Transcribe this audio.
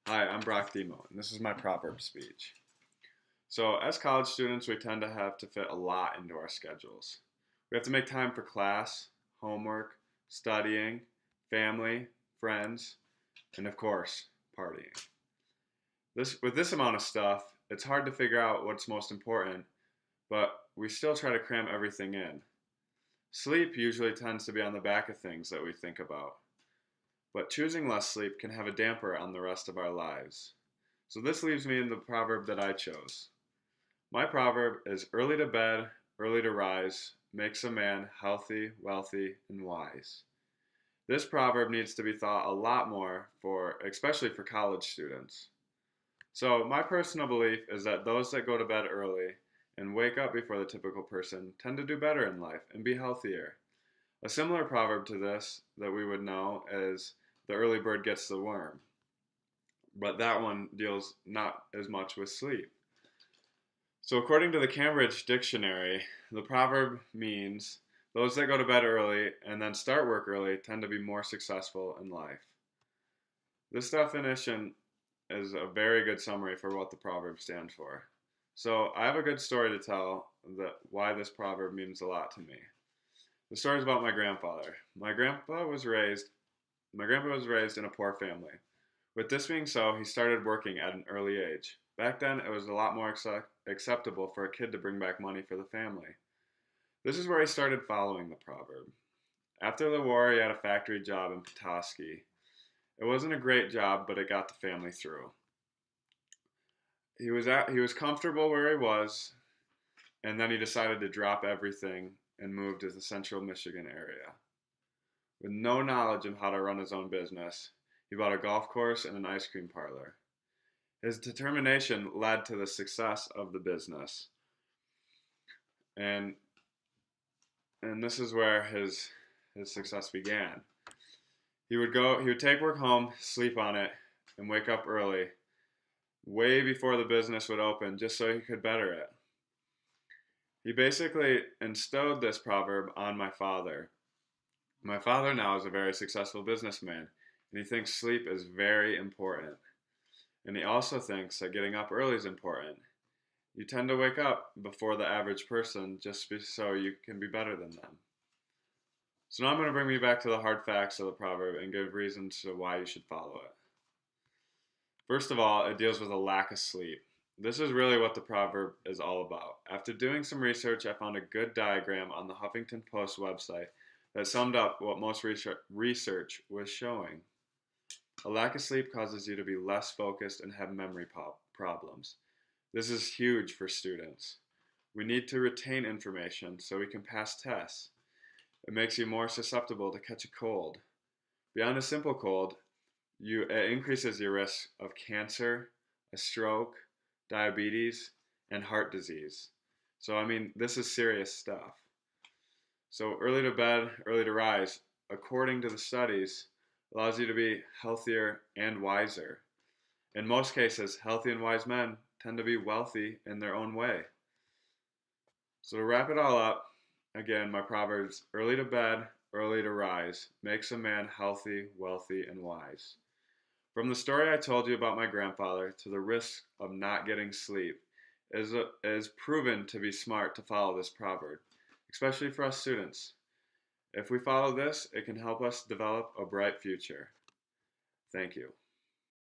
Hi, I'm Brock Demo, and this is my Proverb Speech. So, as college students, we tend to have to fit a lot into our schedules. We have to make time for class, homework, studying, family, friends, and of course, partying. With this amount of stuff, it's hard to figure out what's most important, but we still try to cram everything in. Sleep usually tends to be on the back of things that we think about. But choosing less sleep can have a damper on the rest of our lives. So this leaves me in the proverb that I chose. My proverb is early to bed, early to rise, makes a man healthy, wealthy, and wise. This proverb needs to be thought a lot more especially for college students. So my personal belief is that those that go to bed early and wake up before the typical person tend to do better in life and be healthier. A similar proverb to this that we would know is the early bird gets the worm, but that one deals not as much with sleep. So, according to the Cambridge Dictionary, the proverb means those that go to bed early and then start work early tend to be more successful in life. This definition is a very good summary for what the proverb stands for. So, I have a good story to tell that why this proverb means a lot to me. The story is about my grandfather. My grandpa was raised in a poor family. With this being so, he started working at an early age. Back then, it was a lot more acceptable for a kid to bring back money for the family. This is where he started following the proverb. After the war, he had a factory job in Petoskey. It wasn't a great job, but it got the family through. He was comfortable where he was, and then he decided to drop everything and move to the central Michigan area. With no knowledge of how to run his own business, he bought a golf course and an ice cream parlor. His determination led to the success of the business. And this is where his success began. He would take work home, sleep on it, and wake up early, way before the business would open, just so he could better it. He basically instilled this proverb on my father. My father now is a very successful businessman, and he thinks sleep is very important. And he also thinks that getting up early is important. You tend to wake up before the average person just so you can be better than them. So now I'm going to bring me back to the hard facts of the proverb and give reasons to why you should follow it. First of all, it deals with a lack of sleep. This is really what the proverb is all about. After doing some research, I found a good diagram on the Huffington Post website that summed up what most research was showing. A lack of sleep causes you to be less focused and have memory problems. This is huge for students. We need to retain information so we can pass tests. It makes you more susceptible to catch a cold. Beyond a simple cold, it increases your risk of cancer, a stroke, diabetes, and heart disease. So, this is serious stuff. So, early to bed, early to rise, according to the studies, allows you to be healthier and wiser. In most cases, healthy and wise men tend to be wealthy in their own way. So, to wrap it all up, again, my proverbs early to bed, early to rise, makes a man healthy, wealthy, and wise. From the story I told you about my grandfather to the risk of not getting sleep, it is proven to be smart to follow this proverb, especially for us students. If we follow this, it can help us develop a bright future. Thank you.